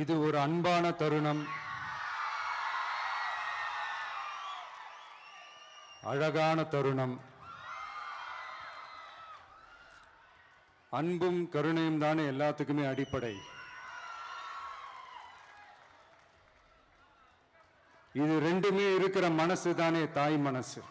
இது ஒரு அன்பான தருணம், அழகான தருணம். அன்பும் கருணையும் தானே எல்லாத்துக்குமே அடிப்படை. இது ரெண்டுமே இருக்கிற மனசு தானே தாய் மனசு.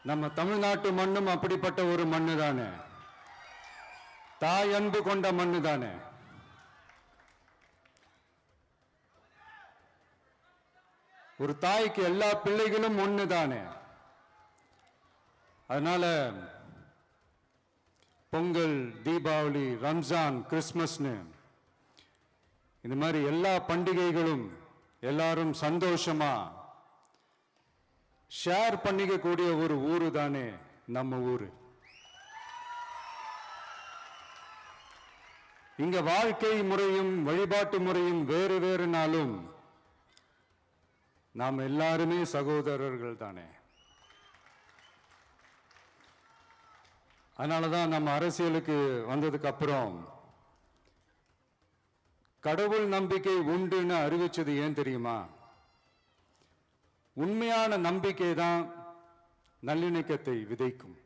நம்ம தமிழ்நாட்டு மண்ணும் அப்படிப்பட்ட ஒரு மண்ணு தானே, தாய் அன்பு கொண்ட மண்ணு தானே. ஒரு தாய்க்கு எல்லா பிள்ளைகளும் ஒண்ணு தானே. அதனால பொங்கல், தீபாவளி, ரம்ஜான், கிறிஸ்மஸ்னு இந்த மாதிரி எல்லா பண்டிகைகளும் எல்லாரும் சந்தோஷமா ஷேர் பண்ணிக்க கூடிய ஒரு ஊரு தானே நம்ம ஊரு. இங்க வாழ்க்கை முறையும் வழிபாட்டு முறையும் வேறு வேறுனாலும் நாம் எல்லாருமே சகோதரர்கள் தானே. அதனாலதான் நம்ம அரசியலுக்கு வந்ததுக்கு அப்புறம் கடவுள் நம்பிக்கை உண்டுன்னு அறிவிச்சது ஏன் தெரியுமா? உண்மையான நம்பிக்கை தான் நல்லிணக்கத்தை விதைக்கும்,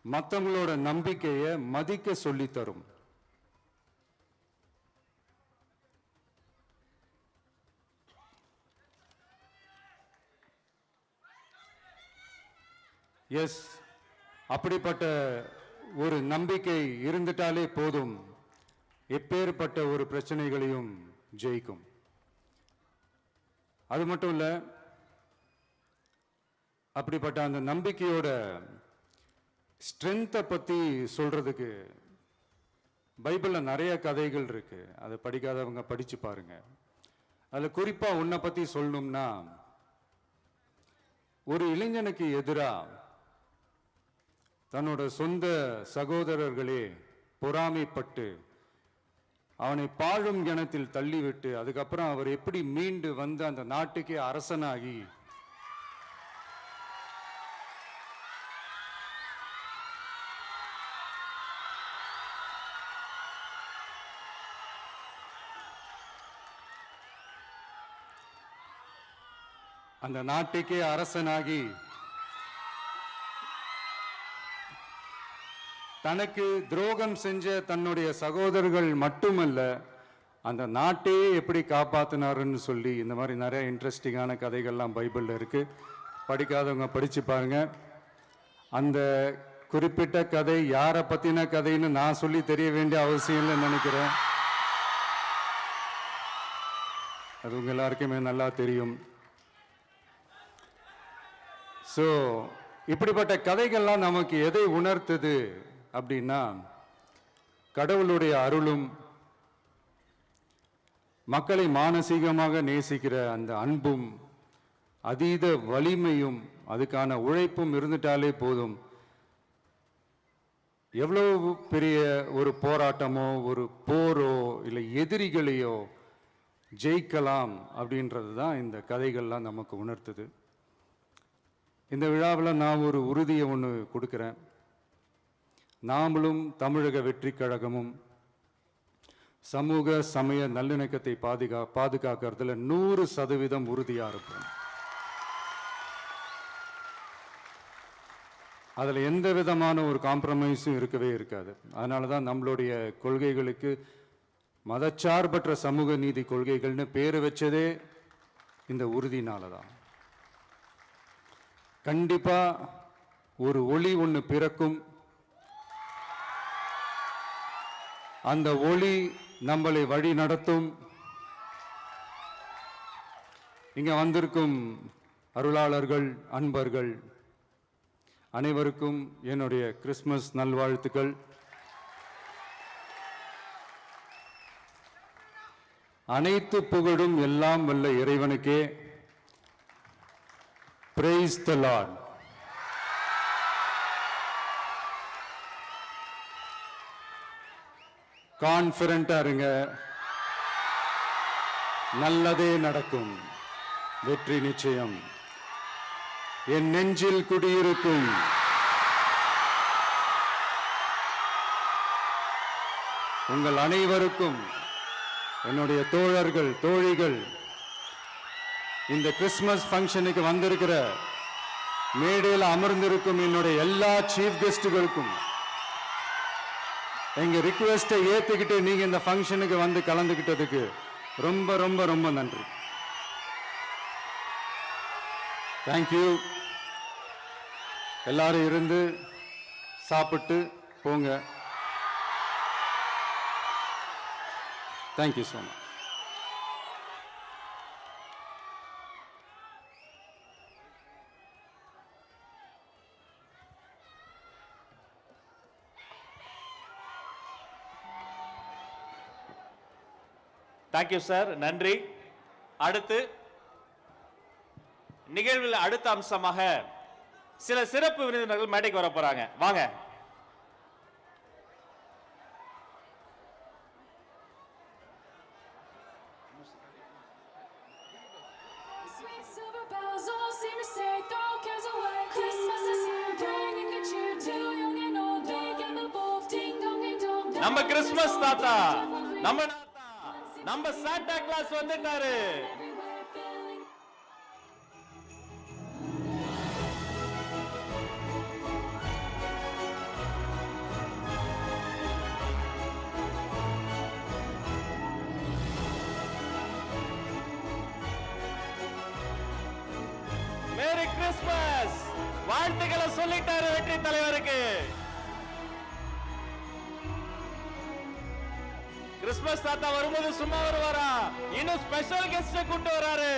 மற்றவங்களோட நம்பிக்கையை மதிக்க சொல்லி தரும். எஸ், அப்படிப்பட்ட ஒரு நம்பிக்கை இருந்துட்டாலே போதும், எப்பேற்பட்ட ஒரு பிரச்சனைகளையும் ஜெயிக்கும். அது மட்டும் இல்ல, அப்படிப்பட்ட அந்த நம்பிக்கையோட ஸ்ட்ரென்த்தை பத்தி சொல்றதுக்கு பைபிள்ல நிறைய கதைகள் இருக்கு. அதை படிக்காதவங்க படிச்சு பாருங்க. அதுல குறிப்பா உன்னை பத்தி சொல்லணும்னா, ஒரு இளைஞனுக்கு எதிரா தன்னோட சொந்த சகோதரர்களே பொறாமைப்பட்டு அவனை பாழும் கிணத்தில் தள்ளிவிட்டு அதுக்கப்புறம் அவர் எப்படி மீண்டு வந்து அந்த நாட்டுக்கே அரசனாகி அந்த நாட்டுக்கே அரசனாகி தனக்கு துரோகம் செஞ்ச தன்னுடைய சகோதரர்கள் மட்டுமல்ல, அந்த நாட்டையே எப்படி காப்பாத்தினாருன்னு சொல்லி இந்த மாதிரி நிறைய இன்ட்ரெஸ்டிங்கான கதைகள்லாம் பைபிள்ல இருக்கு. படிக்காதவங்க படிச்சு பாருங்க. அந்த குறிப்பிட்ட கதை யாரை பத்தின கதைன்னு நான் சொல்லி தெரிய வேண்டிய அவசியம் இல்லைன்னு நினைக்கிறேன். அது உங்க எல்லாருக்குமே நல்லா தெரியும். ஸோ இப்படிப்பட்ட கதைகள்லாம் நமக்கு எதை உணர்த்துது அப்படின்னா, கடவுளுடைய அருளும் மக்களை மானசீகமாக நேசிக்கிற அந்த அன்பும் அதீத வலிமையும் அதுக்கான உழைப்பும் இருந்துட்டாலே போதும், எவ்வளவு பெரிய ஒரு போராட்டமோ ஒரு போரோ இல்லை எதிரிகளையோ ஜெயிக்கலாம் அப்படின்றது தான் இந்த கதைகள்லாம் நமக்கு உணர்த்துது. இந்த விழாவில் நான் ஒரு உறுதியை ஒன்று கொடுக்குறேன். நாமளும் தமிழக வெற்றி கழகமும் சமூக சமய நல்லிணக்கத்தை பாதுகாக்கிறதுல 100% உறுதியா இருப்போம். அதில் எந்த விதமான ஒரு காம்ப்ரமைஸும் இருக்கவே இருக்காது. அதனால தான் நம்மளுடைய கொள்கைகளுக்கு மதச்சார்பற்ற சமூக நீதி கொள்கைகள்னு பேர் வச்சதே இந்த உறுதினால தான். கண்டிப்பா ஒரு ஒளி ஒன்று பிறக்கும். அந்த ஒளி நம்மளை வழி நடத்தும். இங்க வந்திருக்கும் அருளாளர்கள், அன்பர்கள் அனைவருக்கும் என்னுடைய கிறிஸ்துமஸ் நல்வாழ்த்துக்கள். அனைத்து புகழும் எல்லாம் வல்ல இறைவனுக்கே. Praise the Lord. கான்ஃபிடண்டா இருங்க, நல்லதே நடக்கும், வெற்றி நிச்சயம். என் நெஞ்சில் குடியிருக்கும் உங்கள் அனைவருக்கும் என்னுடைய தோழர்கள் தோழிகள் இந்த கிறிஸ்துமஸ் ஃபங்க்ஷனுக்கு வந்திருக்கிற மேடையில் அமர்ந்திருக்கும் என்னுடைய எல்லா சீஃப் கெஸ்டுகளுக்கும் எங்க ரிக்வெஸ்டை ஏத்துக்கிட்டு நீங்க இந்த ஃபங்க்ஷனுக்கு வந்து கலந்துக்கிட்டதுக்கு ரொம்ப ரொம்ப ரொம்ப நன்றி. தேங்க்யூ. எல்லாரும் இருந்து சாப்பிட்டு போங்க. Thank you so much. Thank you sir, நன்றி. அடுத்து நிகழ்வில் அடுத்த அம்சமாக சில சிறப்பு விருந்தினர்கள் மேடைக்கு வர போறாங்க. வாங்க. நம்ம கிறிஸ்துமஸ் தாத்தா, நம்ம சாண்டா கிளாஸ் வந்துட்டாரு. மேரி கிறிஸ்துமஸ் வாழ்த்துக்களை சொல்லிட்டாரு வெற்றி தலைவருக்கு. கிறிஸ்துமஸ் தாத்தா வரும்போது சும்மா வருவாரா? இன்னும் ஸ்பெஷல் கெஸ்ட் கூட்டு வராரு.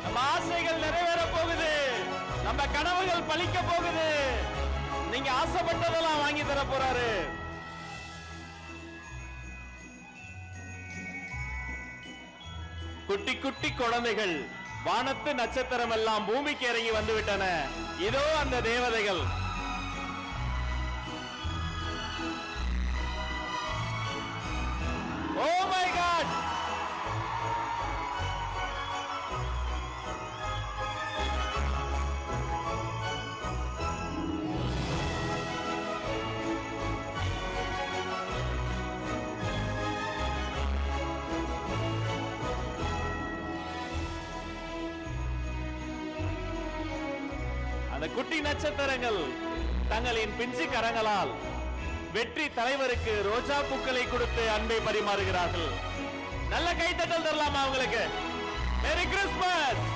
நம்ம ஆசைகள் நிறைவேற போகுது, நம்ம கனவுகள் பலிக்க போகுது. நீங்க ஆசைப்பட்டதெல்லாம் வாங்கி தர போறாரு. குட்டி குட்டி குழந்தைகள், வானத்து நட்சத்திரம் எல்லாம் பூமிக்கு இறங்கி வந்து விட்டன. இதோ அந்த தேவதைகள். Oh my God! அந்த குட்டி நட்சத்திரங்கள் தங்களின் பிஞ்சு கரங்களால் வெற்றி தலைவருக்கு ரோஜா பூக்களை கொடுத்து அன்பை பரிமாறுகிறார்கள். நல்ல கைத்தட்டல் தரலாமா அவங்களுக்கு? மேரி கிறிஸ்துமஸ்.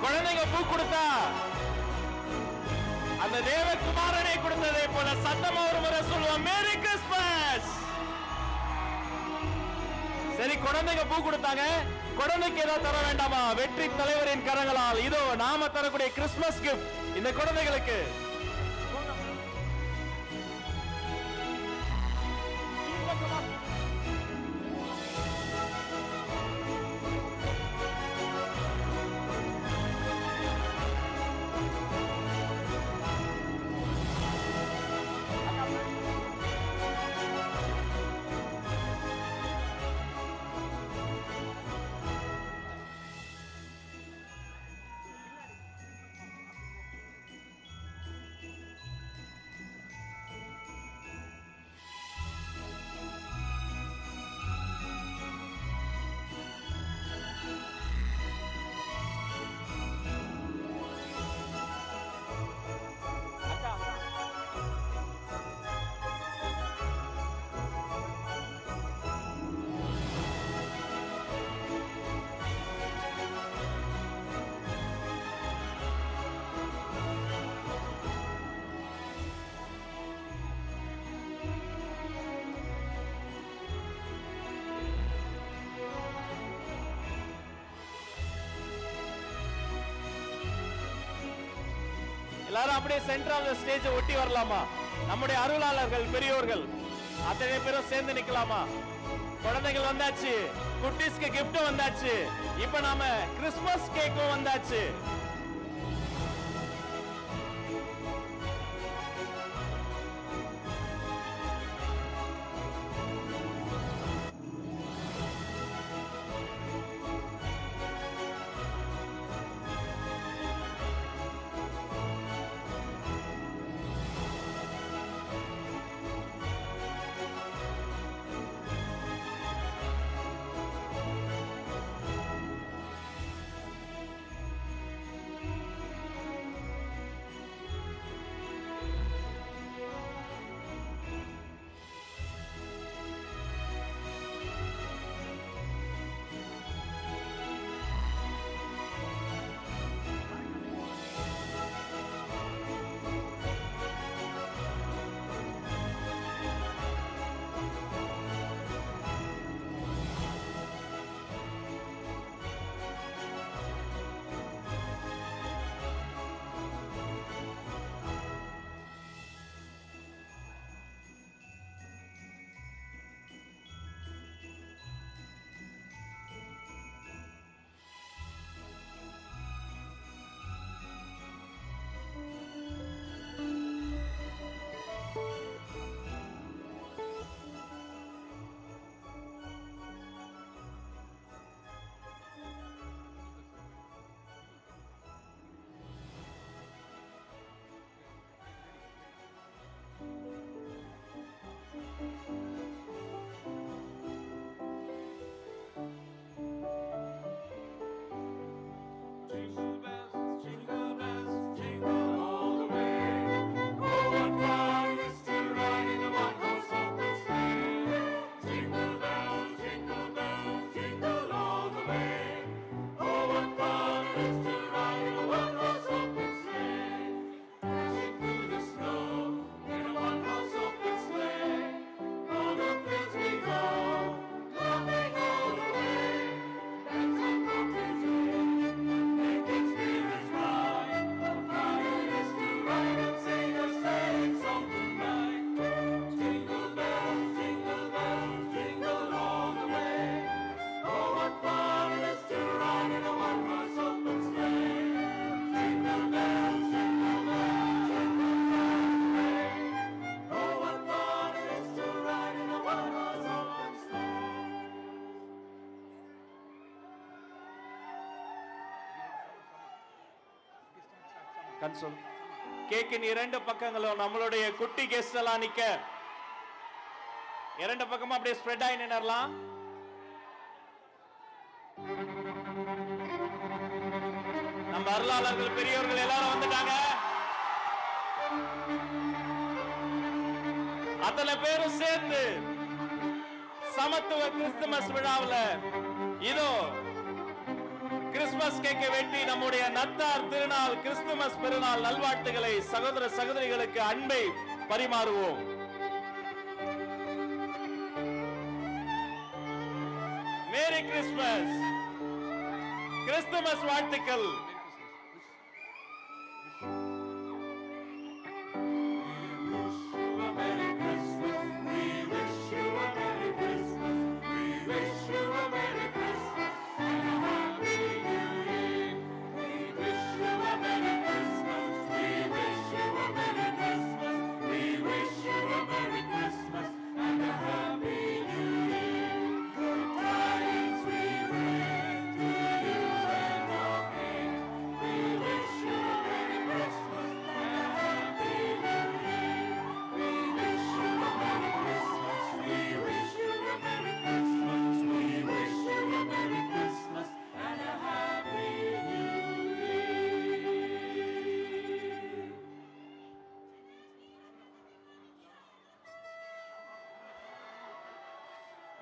குழந்தைங்க பூ கொடுத்தா அந்த தேவகுமாரனை கொடுத்ததை போல சத்தமா ஒரு முறை சொல்லுவோம், மேரி கிறிஸ்துமஸ். சரி, குழந்தைங்க பூ கொடுத்தாங்க, குழந்தைக்கு ஏதாவது தர வேண்டாமா? வெற்றி தலைவரின் கரங்களால் இதோ நாம தரக்கூடிய கிறிஸ்துமஸ் கிஃப்ட் இந்த குழந்தைகளுக்கு. எல்லாரும் அப்படியே சென்ட்ரல் ஸ்டேஜ் ஒட்டி வரலாமா? நம்முடைய அருளாளர்கள் பெரியோர்கள் அத்தனை பேரும் சேர்ந்து நிக்கலாமா? குழந்தைகள் வந்தாச்சு, குட்டீஸ்க்கு gift வந்தாச்சு, இப்ப நாம கிறிஸ்மஸ் கேக்கும் வந்தாச்சு. கன்சோல் கேக்கின் இரண்டு பக்கங்களும் நம்மளுடைய குட்டி கெஸ்ட் எல்லாம் நிக்க, இரண்டு பக்கமும் அப்படியே ஸ்ப்ரெட் ஆகி நின்னறலாம். நம்ம அருளாளர்கள் பெரியோர்கள் எல்லாரும் வந்துட்டாங்க. அத்தனை பேரும் சேர்ந்து சமத்துவ கிறிஸ்துமஸ் விழாவில் இதோ கிறிஸ்துமஸ் கேக்கை வெட்டி நம்முடைய நத்தார் திருநாள் கிறிஸ்துமஸ் பெருநாள் நல்வாழ்த்துக்களை சகோதர சகோதரிகளுக்கு அன்பை பரிமாறுவோம். மேரி கிறிஸ்துமஸ், கிறிஸ்துமஸ் வாழ்த்துக்கள்.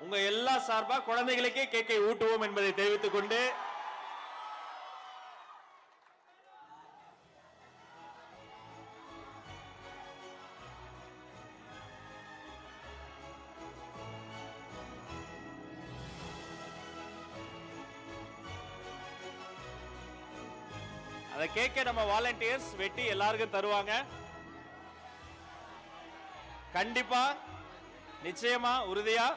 உங்க எல்லா சார்பா குழந்தைகளுக்கே கேக்கை ஊட்டுவோம் என்பதை தெரிவித்துக் கொண்டு அந்த கேக்கை நம்ம வாலண்டியர்ஸ் வெட்டி எல்லாருக்கும் தருவாங்க. கண்டிப்பா, நிச்சயமா, உறுதியா.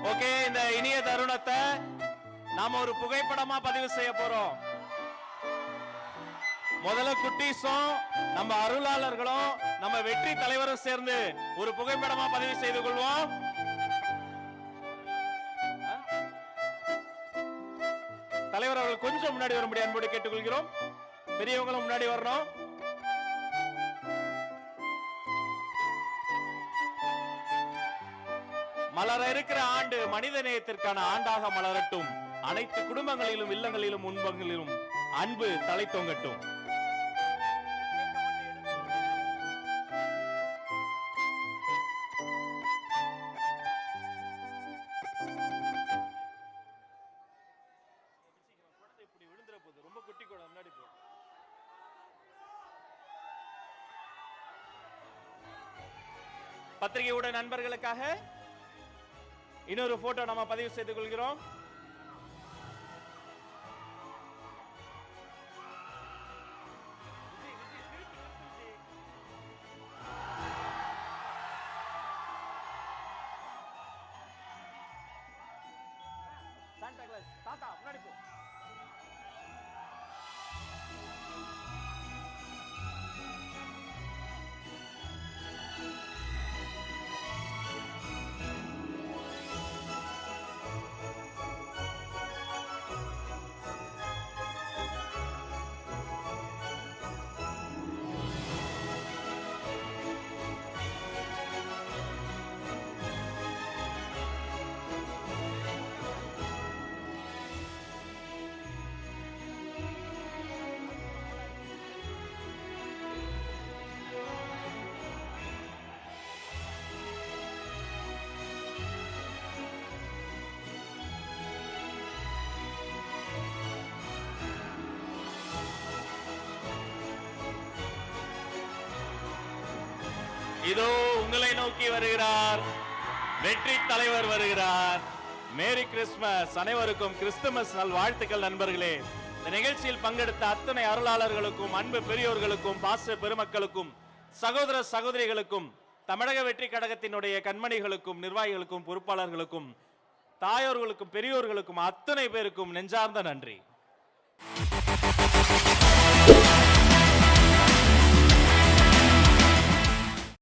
ஓகே, இந்த இனிய தருணத்தை நாம ஒரு புகைப்படமா பதிவு செய்ய போறோம். முதல்ல குட்டீஸும் நம்ம அருளாளர்களும் நம்ம வெற்றி தலைவரும் சேர்ந்து ஒரு புகைப்படமா பதிவு செய்து கொள்வோம். தலைவர் அவர்கள் கொஞ்சம் முன்னாடி வரும்படி அன்போடு கேட்டுக்கொள்கிறோம். பெரியவங்களும் முன்னாடி வரணும். மலர இருக்கிற ஆண்டு மனித நேயத்திற்கான ஆண்டாக மலரட்டும். அனைத்து குடும்பங்களிலும், இல்லங்களிலும், உண்பங்களிலும் அன்பு தலை தொங்கட்டும். ரொம்ப குட்டி கூட முன்னாடி போ. பத்திரிகையோட நண்பர்களுக்காக இன்னொரு போட்டோ நம்ம பதிவு செய்து கொள்கிறோம். சாண்டா கிளாஸ் தாத்தா முன்னாடி போ. இதோ உங்களை நோக்கி வருகிறார் வெற்றி தலைவர் வருகிறார். மேரி கிறிஸ்துமஸ். அனைவருக்கும் கிறிஸ்துமஸ் நல் வாழ்த்துக்கள் நண்பர்களே. இந்த நிகழ்ச்சியில் பங்கெடுத்த அத்தனை அருளாளர்களுக்கும், அன்பு பெரியோர்களுக்கும், பாச பெருமக்களுக்கும், சகோதர சகோதரிகளுக்கும், தமிழக வெற்றி கழகத்தினுடைய கண்மணிகளுக்கும், நிர்வாகிகளுக்கும், பொறுப்பாளர்களுக்கும், தாயோர்களுக்கும், பெரியோர்களுக்கும், அத்தனை பேருக்கும் நெஞ்சார்ந்த நன்றி.